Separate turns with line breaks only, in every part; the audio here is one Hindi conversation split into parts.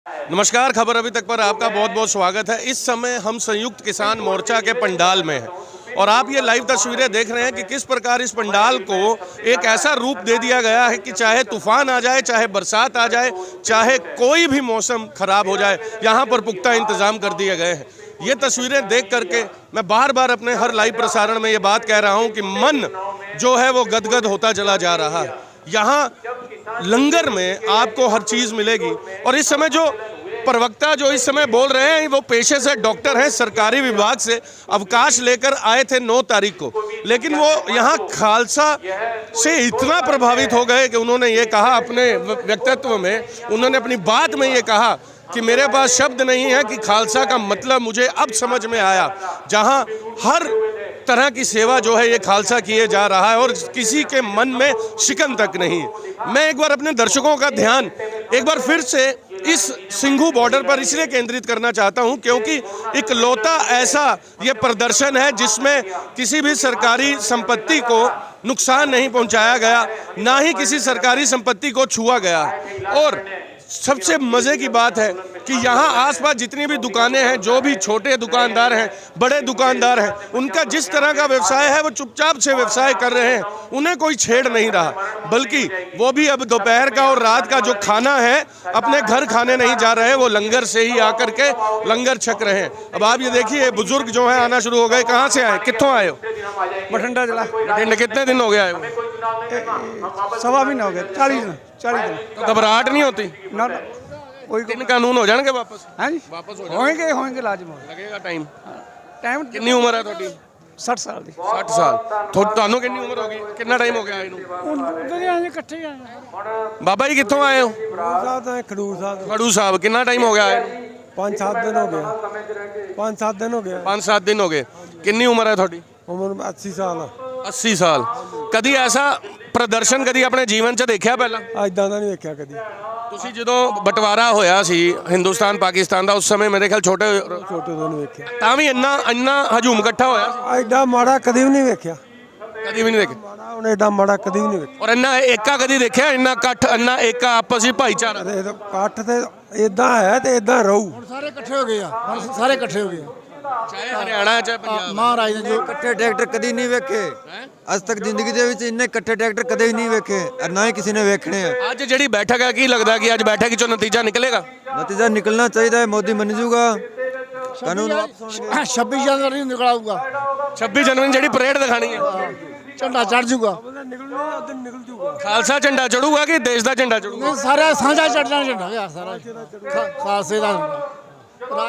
नमस्कार, खबर अभी तक पर आपका बहुत बहुत स्वागत है। इस समय हम संयुक्त किसान मोर्चा के पंडाल में हैं और आप ये लाइव तस्वीरें देख रहे हैं कि किस प्रकार इस पंडाल को एक ऐसा रूप दे दिया गया है कि चाहे तूफान आ जाए, चाहे बरसात आ जाए, चाहे कोई भी मौसम खराब हो जाए, यहाँ पर पुख्ता इंतजाम कर दिए गए हैं। ये तस्वीरें देख करके मैं बार बार अपने हर लाइव प्रसारण में ये बात कह रहा हूँ कि मन जो है वो गदगद होता चला जा रहा है। यहाँ लंगर में आपको हर चीज़ मिलेगी और इस समय जो प्रवक्ता जो इस समय बोल रहे हैं वो पेशे से डॉक्टर हैं, सरकारी विभाग से अवकाश लेकर आए थे 9 तारीख को, लेकिन वो यहाँ खालसा से इतना प्रभावित हो गए कि उन्होंने ये कहा अपने व्यक्तित्व में, उन्होंने अपनी बात में ये कहा कि मेरे पास शब्द नहीं है कि खालसा का मतलब मुझे अब समझ में आया। जहाँ हर तरह की सेवा जो है ये खालसा किए जा रहा है और किसी के मन में शिकन तक नहीं। मैं एक बार अपने दर्शकों का ध्यान एक बार फिर से इस सिंघू बॉर्डर पर इसलिए केंद्रित करना चाहता हूं क्योंकि इकलौता ऐसा ये प्रदर्शन है जिसमें किसी भी सरकारी संपत्ति को नुकसान नहीं पहुंचाया गया, ना ही किसी सरकारी संपत्ति को छुआ गया। और सबसे मज़े की बात है कि यहाँ आसपास जितनी भी दुकानें हैं, जो भी छोटे दुकानदार हैं, बड़े दुकानदार हैं, उनका जिस तरह का व्यवसाय है वो चुपचाप से व्यवसाय कर रहे हैं, उन्हें कोई छेड़ नहीं रहा। बल्कि वो भी अब दोपहर का और रात का जो खाना है अपने घर खाने नहीं जा रहे, वो लंगर से ही आकर के लंगर छक रहे हैं। अब आप ये देखिए बुजुर्ग जो है आना शुरू हो गए। कहाँ से आए, कित्थों आए हो?
बठिंडा जिला।
बठिंडा। कितने दिन हो गए आए हो?
सवा महीना हो गया, 40 दिन।
तो घबराहट नहीं होती?
ना कोई
दिन कानून हो जाएंगे वापस?
हाँ जी,
वापस
होंगे लाजम
लगेगा टाइम।
टाइम
कितनी उम्र है ਤੁਹਾਡੀ?
60 साल ਦੀ।
60 साल। ਤੁਹਾਨੂੰ ਕਿੰਨੀ ਉਮਰ ਹੋ ਗਈ? ਕਿੰਨਾ ਟਾਈਮ ਹੋ ਗਿਆ ਆਏ ਨੂੰ?
ਉਧਰ ਆਏ ਇਕੱਠੇ ਹੀ ਆਏ।
ਬਾਬਾ ਜੀ ਕਿੱਥੋਂ ਆਏ ਹੋ?
ਖਡੂਰ ਸਾਹਿਬ।
ਖਡੂਰ ਸਾਹਿਬ। ਕਿੰਨਾ ਟਾਈਮ ਹੋ ਗਿਆ ਆਏ ਨੂੰ?
5-7 दिन हो गया। 5-7 दिन हो गया।
5-7 दिन हो गए। ਕਿੰਨੀ ਉਮਰ ਹੈ ਤੁਹਾਡੀ?
ਉਮਰ 80 ਸਾਲ।
80 ਸਾਲ। ਕਦੀ ਐਸਾ ਪ੍ਰਦਰਸ਼ਨ ਕਦੀ ਆਪਣੇ ਜੀਵਨ 'ਚ ਦੇਖਿਆ ਪਹਿਲਾਂ?
ਇਦਾਂ ਦਾ ਨਹੀਂ ਵੇਖਿਆ ਕਦੀ।
ਤੁਸੀਂ ਜਦੋਂ ਬਟਵਾਰਾ ਹੋਇਆ ਸੀ ਹਿੰਦੁਸਤਾਨ ਪਾਕਿਸਤਾਨ ਦਾ, ਉਸ ਸਮੇਂ ਮੇਰੇ ਖਿਆਲ ਛੋਟੇ
ਤੋਂ ਨਹੀਂ ਵੇਖਿਆ।
ਤਾਂ ਵੀ ਇੰਨਾ ਹਜੂਮ ਇਕੱਠਾ ਹੋਇਆ ਸੀ?
ਐਡਾ ਮਾੜਾ ਕਦੀ ਵੀ ਨਹੀਂ ਵੇਖਿਆ।
ਕਦੀ ਵੀ ਨਹੀਂ ਦੇਖਿਆ?
ਮਾੜਾ ਉਹਨੇ ਐਡਾ ਮਾੜਾ ਕਦੀ ਵੀ ਨਹੀਂ ਵੇਖਿਆ।
ਔਰ ਇੰਨਾ ਏਕਾ ਕਦੀ ਦੇਖਿਆ? ਇੰਨਾ ਇਕੱਠ, ਇੰਨਾ ਏਕਾ, ਆਪਸੀ ਭਾਈਚਾਰਾ?
ਇਕੱਠ ਤੇ ਇਦਾਂ ਹੈ ਤੇ ਇਦਾਂ ਰਹੂ।
ਹੁਣ ਸਾਰੇ ਇਕੱਠੇ ਹੋ ਗਏ ਆ, ਹੁਣ ਸਾਰੇ ਇਕੱਠੇ ਹੋ ਗਏ ਆ।
ਚਾਹੇ ਹਰਿਆਣਾ ਚਾਹੇ ਪੰਜਾਬ।
ਮਹਾਰਾਜ ਨੇ ਜੋ
ਇਕੱਠੇ ਟਰੈਕਟਰ ਕਦੀ ਨਹੀਂ ਵੇਖੇ ਅੱਜ ਤੱਕ ਜ਼ਿੰਦਗੀ ਦੇ ਵਿੱਚ, ਇੰਨੇ ਇਕੱਠੇ ਟਰੈਕਟਰ ਕਦੇ ਵੀ ਨਹੀਂ ਵੇਖੇ ਔਰ ਨਾ ਹੀ ਕਿਸੇ ਨੇ ਵੇਖਣੇ ਆ।
ਅੱਜ ਜਿਹੜੀ ਬੈਠਕ ਹੈ, ਕੀ ਲੱਗਦਾ ਕਿ ਅੱਜ ਬੈਠਕ 'ਚੋਂ ਨਤੀਜਾ ਨਿਕਲੇਗਾ?
ਨਤੀਜਾ ਨਿਕਲਣਾ ਚਾਹੀਦਾ ਹੈ, ਮੋਦੀ ਮੰਨ ਜੂਗਾ ਕਾਨੂੰਨ।
26 ਜਨਵਰੀ ਨੂੰ ਨਿਕਲ ਆਊਗਾ,
26 ਜਨਵਰੀ ਜਿਹੜੀ ਪਰੇਡ ਦਿਖਾਣੀ ਹੈ,
ਝੰਡਾ ਚੜ ਜੂਗਾ।
ਨਿਕਲ ਜੂਗਾ।
ਖਾਲਸਾ ਝੰਡਾ ਚੜੂਗਾ ਕਿ ਦੇਸ਼ ਦਾ ਝੰਡਾ ਚੜੂਗਾ?
ਸਾਰਾ ਸਾਂਝਾ ਚੜਨਾ ਝੰਡਾ ਗਿਆ ਸਾਰਾ ਖਾਲਸੇ ਦਾ।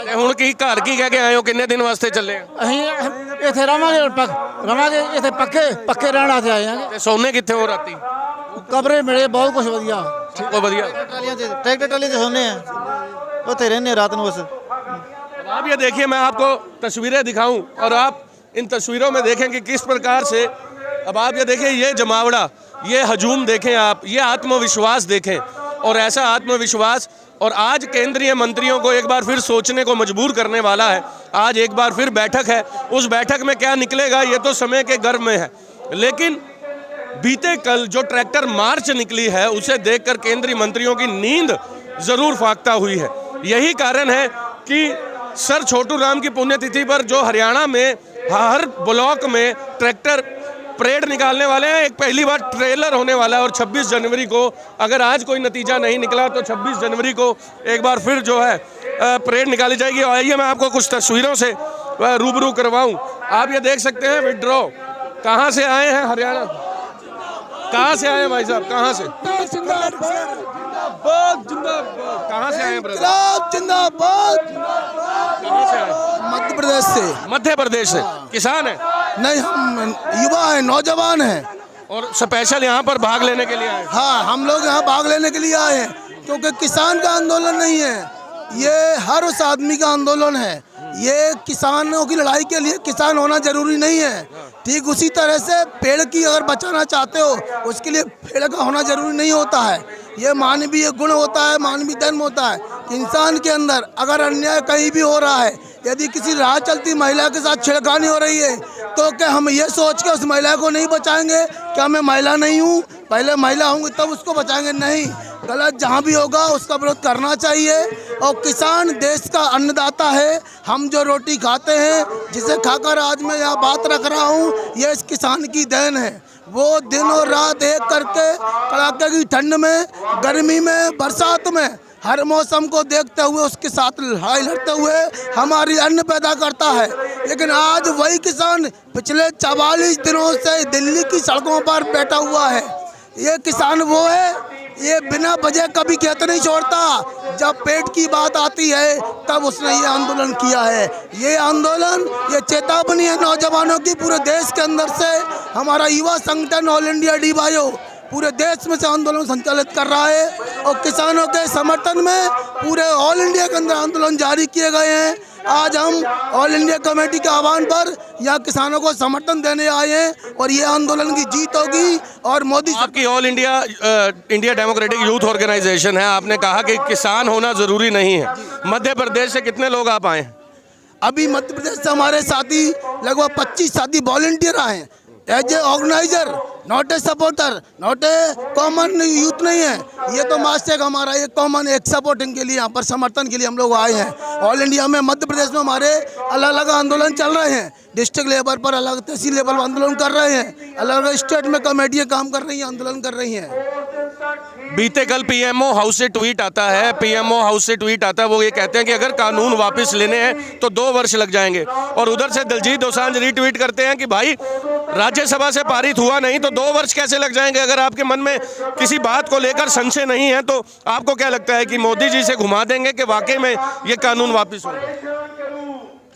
ਤੇ ਹੁਣ ਕੀ ਘਰ ਕੀ ਕਹਿ ਕੇ ਆਏ ਹੋ? ਕਿੰਨੇ ਦਿਨ ਵਾਸਤੇ ਚੱਲੇ ਆ?
ਅਸੀਂ ਇੱਥੇ ਰਵਾਂਗੇ ਇੱਥੇ ਪੱਕੇ ਰਹਿਣ ਵਾਸਤੇ ਆਏ ਆ।
ਤੇ ਸੌਣੇ ਕਿੱਥੇ ਹੋ ਰਾਤੀ?
ਕਮਰੇ ਮਿਲੇ, ਬਹੁਤ ਕੁਝ ਵਧੀਆ।
ਬਹੁਤ ਵਧੀਆ।
ट्रैक्टर ट्राली से सोने होते रहने रात में बस।
आप ये देखिए, मैं आपको तस्वीरें दिखाऊं और आप इन तस्वीरों में देखें कि किस प्रकार से, अब आप ये देखिए, ये जमावड़ा, ये हजूम देखें आप, ये आत्मविश्वास देखें। और ऐसा आत्मविश्वास और आज केंद्रीय मंत्रियों को एक बार फिर सोचने को मजबूर करने वाला है। आज एक बार फिर बैठक है, उस बैठक में क्या निकलेगा ये तो समय के गर्भ में है, लेकिन बीते कल जो ट्रैक्टर मार्च निकली है उसे देखकर केंद्रीय मंत्रियों की नींद जरूर फाख्ता हुई है। यही कारण है कि सर छोटू राम की पुण्यतिथि पर जो हरियाणा में हर ब्लॉक में ट्रैक्टर परेड निकालने वाले हैं, एक पहली बार ट्रेलर होने वाला है। और 26 जनवरी को अगर आज कोई नतीजा नहीं निकला तो 26 जनवरी को एक बार फिर जो है परेड निकाली जाएगी। और आइए मैं आपको कुछ तस्वीरों से रूबरू करवाऊं। आप ये देख सकते हैं विड्रॉ। कहाँ से आए हैं? हरियाणा। कहाँ से आए हैं भाई साहब? कहाँ से? कहाँ से आए हैं ब्रदर?
जिंदाबाद।
कहाँ से आए?
मध्य प्रदेश से।
मध्य प्रदेश से। किसान है?
नहीं, हम युवा हैं, नौजवान हैं।
और स्पेशल यहाँ पर भाग लेने के लिए आए?
हाँ, हम लोग यहाँ भाग लेने के लिए आए हैं क्योंकि किसान का आंदोलन नहीं है, ये हर उस आदमी का आंदोलन है। ये किसानों की लड़ाई के लिए किसान होना जरूरी नहीं है। ठीक उसी तरह से पेड़ की अगर बचाना चाहते हो उसके लिए पेड़ का होना जरूरी नहीं होता है। ये मानवीय गुण होता है, मानवीय धर्म होता है। इंसान के अंदर अगर अन्याय कहीं भी हो रहा है, यदि किसी राह चलती महिला के साथ छेड़खानी हो रही है, तो क्या हम ये सोच के उस महिला को नहीं बचाएंगे? क्या मैं महिला नहीं हूँ, पहले महिला होंगी तब उसको बचाएंगे? नहीं, गलत जहाँ भी होगा उसका विरोध करना चाहिए। और किसान देश का अन्नदाता है। हम जो रोटी खाते हैं, जिसे खाकर आज मैं यहाँ बात रख रहा हूँ, ये इस किसान की देन है। वो दिन और रात एक करके कड़ाके की ठंड में, गर्मी में, बरसात में, हर मौसम को देखते हुए उसके साथ लड़ाई लड़ते हुए हमारी अन्न पैदा करता है। लेकिन आज वही किसान पिछले 44 दिनों से दिल्ली की सड़कों पर बैठा हुआ है। ये किसान वो है, ये बिना वजह कभी खेत नहीं छोड़ता। जब पेट की बात आती है तब उसने ये आंदोलन किया है। ये आंदोलन, ये चेतावनी है नौजवानों की। पूरे देश के अंदर से हमारा युवा संगठन ऑल इंडिया DYO पूरे देश में से आंदोलन संचालित कर रहा है। और किसानों के समर्थन में पूरे ऑल इंडिया के अंदर आंदोलन जारी किए गए हैं। आज हम ऑल इंडिया कमेटी के आह्वान पर यहाँ किसानों को समर्थन देने आए हैं और ये आंदोलन की जीत होगी। और मोदी
आपकी All India Democratic Youth Organisation है, आपने कहा कि किसान होना जरूरी नहीं है। मध्य प्रदेश से कितने लोग आप आए हैं?
अभी मध्य प्रदेश से हमारे साथी लगभग 25 साथी वॉलंटियर आए हैं as a organiser, not a supporter, not a common youth नहीं है। ये तो मास्टर हमारा एक कॉमन, एक सपोर्टिंग के लिए, यहाँ पर समर्थन के लिए हम लोग आए हैं। ऑल इंडिया में मध्य प्रदेश में हमारे अलग अलग आंदोलन चल रहे हैं। डिस्ट्रिक्ट लेवल पर अलग, तहसील लेवल पर आंदोलन कर रहे हैं। अलग अलग स्टेट में कमेटियाँ काम कर रही हैं, आंदोलन कर रही हैं।
बीते कल PMO हाउस से ट्वीट आता है, PMO हाउस से ट्वीट आता है, वो ये कहते हैं कि अगर कानून वापस लेने हैं तो 2 वर्ष लग जाएंगे। और उधर से दलजीत दोसांझ रीट्वीट करते हैं कि भाई राज्यसभा से पारित हुआ नहीं तो 2 वर्ष कैसे लग जाएंगे। अगर आपके मन में किसी बात को लेकर संशय नहीं है तो आपको क्या लगता है कि मोदी जी से घुमा देंगे कि वाकई में ये कानून वापस होगा?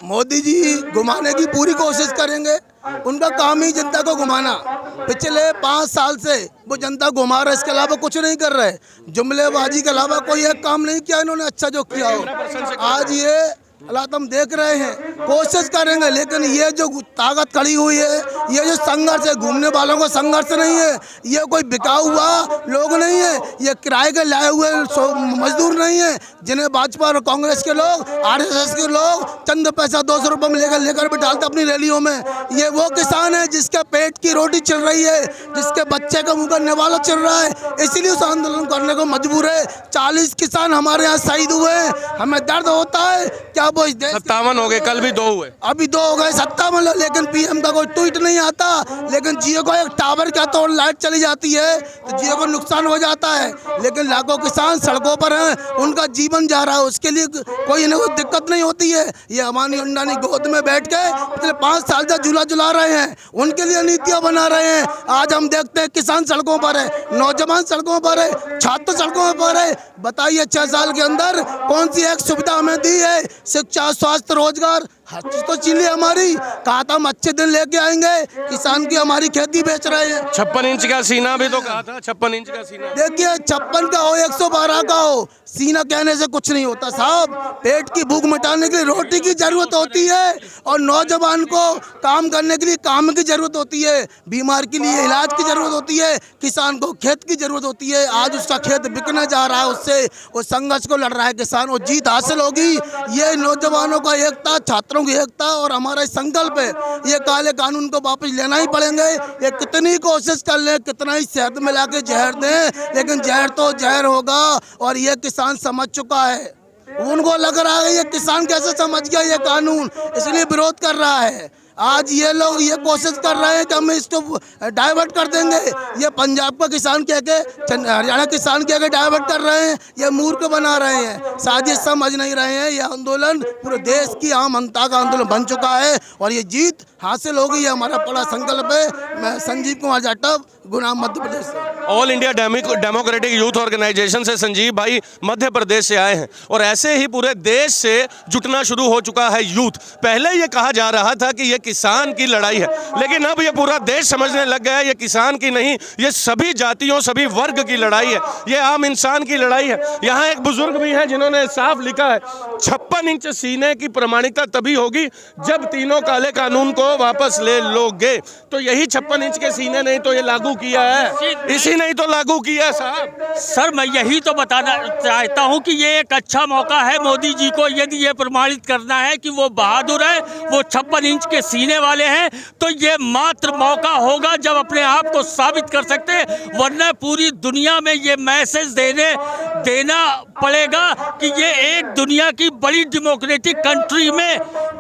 मोदी जी घुमाने की पूरी कोशिश करेंगे। उनका काम ही जनता को घुमाना। पिछले 5 साल से वो जनता घुमा रहे, इसके अलावा कुछ नहीं कर रहे। जुमलेबाजी के अलावा कोई एक काम नहीं किया इन्होंने अच्छा जो किया हो। आज ये हालात हम देख रहे हैं, कोशिश करेंगे। लेकिन ये जो ताकत खड़ी हुई है, ये जो संघर्ष है, घूमने वालों का संघर्ष नहीं है। ये कोई बिका हुआ लोग नहीं है, ये किराए के लाए हुए मजदूर नहीं है जिन्हें भाजपा और कांग्रेस के लोग, RSS के लोग चंद पैसा 200 रुपये में लेकर बिठाते अपनी रैलियों में। ये वो किसान है जिसके पेट की रोटी चल रही है, जिसके बच्चे का मुंह का निवाला चल रहा है, इसीलिए उस आंदोलन करने को मजबूर है। 40 किसान हमारे यहाँ शहीद हुए हैं। हमें दर्द होता है क्या वो इस देश
57 हो गए, कल भी 2 हुए,
अभी 2 हो गए, 57। लेकिन PM का कोई ट्वीट नहीं आता। लेकिन जियो को एक टावर क्या तो लाइट चली जाती है तो जियो को नुकसान हो जाता है। लेकिन लाखों किसान सड़कों पर हैं, उनका जीवन जा रहा है, उसके लिए कोई इन्हें कोई दिक्कत नहीं होती है। ये अमानी अंडानी गोद में बैठ के पिछले 5 साल से झूला झुला रहे हैं, उनके लिए नीतियाँ बना रहे हैं। आज हम देखते हैं किसान सड़कों पर है, नौजवान सड़कों पर है, छात्र सड़कों पर है। बताइए 6 साल के अंदर कौन सी एक सुविधा हमें दी है? शिक्षा, स्वास्थ्य, रोजगार, हर चीज तो चिल्ली हमारी। कहा था हम अच्छे दिन लेके आएंगे, किसान की हमारी खेती बेच रहे हैं।
56 इंच का सीना भी तो कहा था, 56 इंच का सीना।
देखिए 56 का हो, 112 का हो, सीना कहने से कुछ नहीं होता साहब। पेट की भूख मिटाने के लिए रोटी की जरूरत होती है और नौजवान को काम करने के लिए काम की जरूरत होती है, बीमार के लिए इलाज की जरूरत होती है, किसान को खेत की जरूरत होती है। आज उसका खेत बिकने जा रहा है, उससे वो संघर्ष को लड़ रहा है किसान, वो जीत हासिल होगी। ये नौजवानों का एकता, छात्रों की एकता और हमारा संकल्प है। ये काले कानून को वापस लेना ही पड़ेंगे। ये कितनी कोशिश कर ले, कितना ही शहद मिला के जहर दें, लेकिन जहर तो जहर होगा। और ये किसान समझ चुका है, उनको लग रहा है ये किसान कैसे समझ गया ये कानून, इसलिए विरोध कर रहा है। आज ये लोग ये कोशिश कर रहे हैं कि हम इसको डाइवर्ट कर देंगे। ये पंजाब का किसान कह के, हरियाणा किसान कह के डाइवर्ट कर रहे हैं, ये मूर्ख बना रहे हैं, साजिश समझ नहीं रहे हैं। ये आंदोलन पूरे देश की आम जनता का आंदोलन बन चुका है और ये जीत हासिल होगी, ये हमारा बड़ा संकल्प है। मैं संजीव कुमार जाटव, गुना, मध्य प्रदेश से।
All India Democratic Youth Organisation से संजीव भाई मध्य प्रदेश से आए हैं और ऐसे ही पूरे देश से जुटना शुरू हो चुका है यूथ। पहले ये कहा जा रहा था कि ये किसान की लड़ाई है, लेकिन अब ये पूरा देश समझने लग गया है ये किसान की नहीं, ये सभी जातियों, सभी वर्ग की लड़ाई है, ये आम इंसान की लड़ाई है। यहाँ एक बुजुर्ग भी है जिन्होंने साफ लिखा है 56 इंच सीने की प्रमाणिकता तभी होगी जब तीनों काले कानून को वापस ले लोगे। तो यही 56 इंच के सीने नहीं तो ये लागू किया है, इसी ने ही तो लागू किया है साहब।
सर मैं यही तो बताना चाहता हूं कि ये एक अच्छा मौका है मोदी जी को, यदि ये प्रमाणित करना है कि वो बहादुर है, वो 56 इंच के सीने वाले हैं, तो ये मात्र मौका होगा जब अपने आप को साबित कर सकते हैं। वरना पूरी दुनिया में ये मैसेज देना पड़ेगा कि ये एक दुनिया की बड़ी डेमोक्रेटिक कंट्री में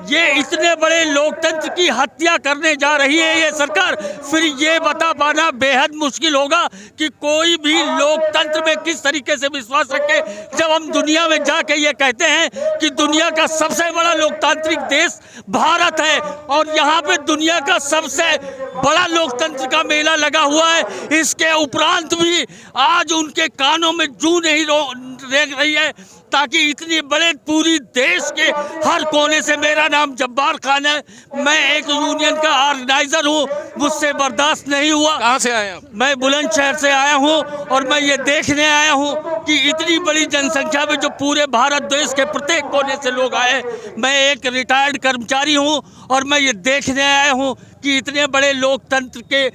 ये इतने बड़े लोकतंत्र की हत्या करने जा रही है ये सरकार। फिर ये बता पाना बेहद मुश्किल होगा कि कोई भी लोकतंत्र में किस तरीके से विश्वास रखे, जब हम दुनिया में जाके ये कहते हैं कि दुनिया का सबसे बड़ा लोकतांत्रिक देश भारत है और यहाँ पे दुनिया का सबसे बड़ा लोकतंत्र का मेला लगा हुआ है। इसके उपरांत भी आज उनके कानों में जूं नहीं रेंग रही है, ताकि इतनी बड़े पूरी देश के हर कोने से। मेरा नाम जब्बार खान है, मैं एक यूनियन का ऑर्गेनाइजर हूँ, मुझसे बर्दाश्त नहीं हुआ।
कहाँ से आए आप?
मैं बुलंदशहर से आया हूँ और मैं ये देखने आया हूँ कि इतनी बड़ी जनसंख्या में जो पूरे भारत देश के प्रत्येक कोने से लोग आए। मैं एक रिटायर्ड कर्मचारी हूँ और मैं ये देखने आया हूँ कि इतने बड़े लोकतंत्र के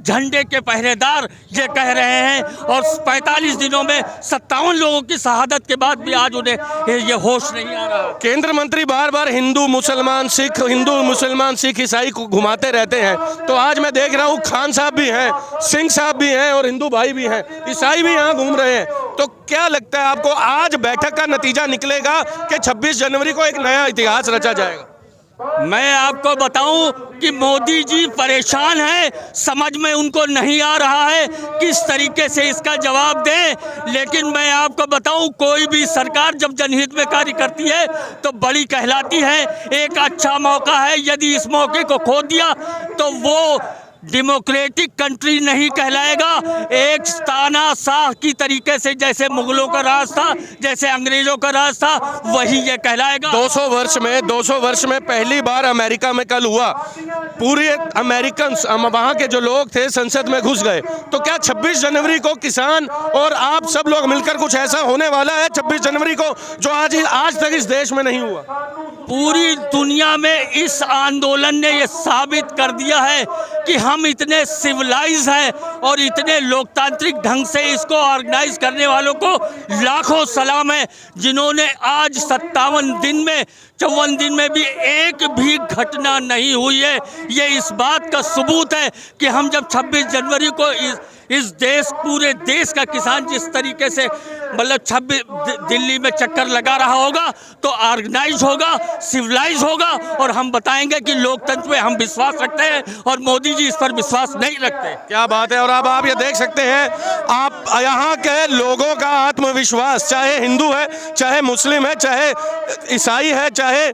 झंडे के पहरेदार ये कह रहे हैं, और 45 दिनों में 57 लोगों की शहादत के बाद भी आज उन्हें ये होश नहीं आ रहा।
केंद्र मंत्री बार बार हिंदू मुसलमान सिख ईसाई को घुमाते रहते हैं, तो आज मैं देख रहा हूँ खान साहब भी हैं, सिंह साहब भी हैं और हिंदू भाई भी हैं, ईसाई भी यहाँ घूम रहे हैं। तो क्या लगता है आपको, आज बैठक का नतीजा निकलेगा कि 26 जनवरी को एक नया इतिहास रचा जाएगा?
मैं आपको बताऊं कि मोदी जी परेशान हैं, समझ में उनको नहीं आ रहा है किस तरीके से इसका जवाब दें। लेकिन मैं आपको बताऊं, कोई भी सरकार जब जनहित में कार्य करती है तो बड़ी कहलाती है। एक अच्छा मौका है, यदि इस मौके को खो दिया तो वो डेमोक्रेटिक कंट्री नहीं कहलाएगा। एक तानाशाह की तरीके से, जैसे मुगलों का राज था, जैसे अंग्रेजों का राज था, वही ये कहलाएगा।
200 वर्ष में पहली बार अमेरिका में कल हुआ, पूरे अमेरिकन वहाँ के जो लोग थे संसद में घुस गए। तो क्या 26 जनवरी को किसान और आप सब लोग मिलकर कुछ ऐसा होने वाला है 26 जनवरी को जो आज तक इस देश में नहीं हुआ?
पूरी दुनिया में इस आंदोलन ने ये साबित कर दिया है कि हम इतने सिविलाइज हैं और इतने लोकतांत्रिक ढंग से इसको ऑर्गेनाइज करने वालों को लाखों सलाम है, जिन्होंने आज 57 दिन में 54 दिन में भी एक भी घटना नहीं हुई है। ये इस बात का सबूत है कि हम जब 26 जनवरी को इस देश, पूरे देश का किसान जिस तरीके से मतलब 26 दिल्ली में चक्कर लगा रहा होगा, तो ऑर्गेनाइज होगा, सिविलाइज होगा, और हम बताएंगे कि लोकतंत्र में हम विश्वास रखते हैं और मोदी जी इस पर विश्वास नहीं रखते।
क्या बात है। और अब आप ये देख सकते हैं, आप यहाँ के लोगों का आत्मविश्वास, चाहे हिंदू है, चाहे मुस्लिम है, चाहे ईसाई है, चाहे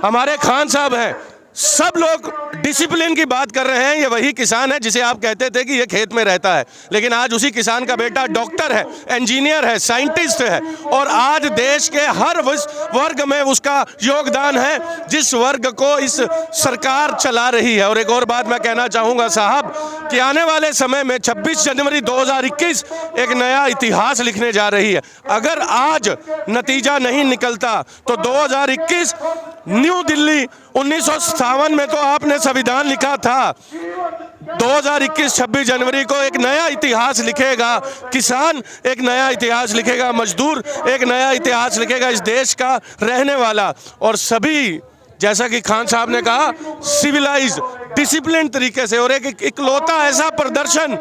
हमारे खान साहब हैं, सब लोग डिसिप्लिन की बात कर रहे हैं। ये वही किसान है जिसे आप कहते थे कि ये खेत में रहता है, लेकिन आज उसी किसान का बेटा डॉक्टर है, इंजीनियर है, साइंटिस्ट है, और आज देश के हर वर्ग में उसका योगदान है, जिस वर्ग को इस सरकार चला रही है। और एक और बात मैं कहना चाहूँगा साहब कि आने वाले समय में 26 जनवरी 2021 एक नया इतिहास लिखने जा रही है। अगर आज नतीजा नहीं निकलता तो 2021 न्यू दिल्ली 1957 में तो आपने संविधान लिखा था, 2021 26 जनवरी को एक नया इतिहास लिखेगा। किसान एक नया इतिहास लिखेगा, मजदूर एक नया इतिहास लिखेगा, इस देश का रहने वाला। और सभी, जैसा कि खान साहब ने कहा, सिविलाइज डिसिप्लिन तरीके से। और एक इकलौता ऐसा प्रदर्शन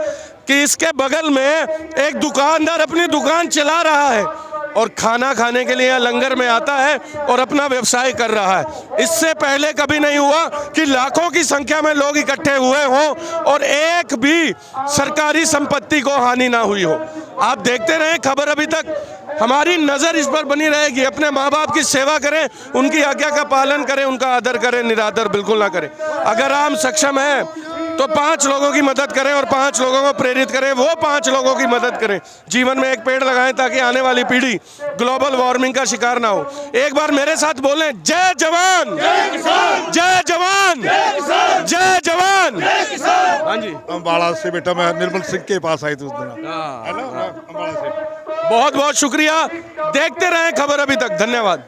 कि इसके बगल में एक दुकानदार अपनी दुकान चला रहा है और खाना खाने के लिए लंगर में आता है और अपना व्यवसाय कर रहा है। इससे पहले कभी नहीं हुआ कि लाखों की संख्या में लोग इकट्ठे हुए हों और एक भी सरकारी संपत्ति को हानि ना हुई हो। आप देखते रहें खबर, अभी तक हमारी नज़र इस पर बनी रहेगी। अपने माँ बाप की सेवा करें, उनकी आज्ञा का पालन करें, उनका आदर करें, निरादर बिल्कुल ना करें। अगर आप सक्षम हैं तो 5 लोगों की मदद करें और 5 लोगों को प्रेरित करें, वो 5 लोगों की मदद करें। जीवन में एक पेड़ लगाएं ताकि आने वाली पीढ़ी ग्लोबल वार्मिंग का शिकार ना हो। एक बार मेरे साथ बोलें, जय जवान, जय किसान, जय जवान, जय किसान, जय जवान। हाँ जी,
अम्बाड़ा से बेटा, मैं निर्मल सिंह के पास आई थी उस दिन, है ना, अम्बाड़ा से।
बहुत बहुत शुक्रिया। देखते रहें खबर अभी तक। धन्यवाद।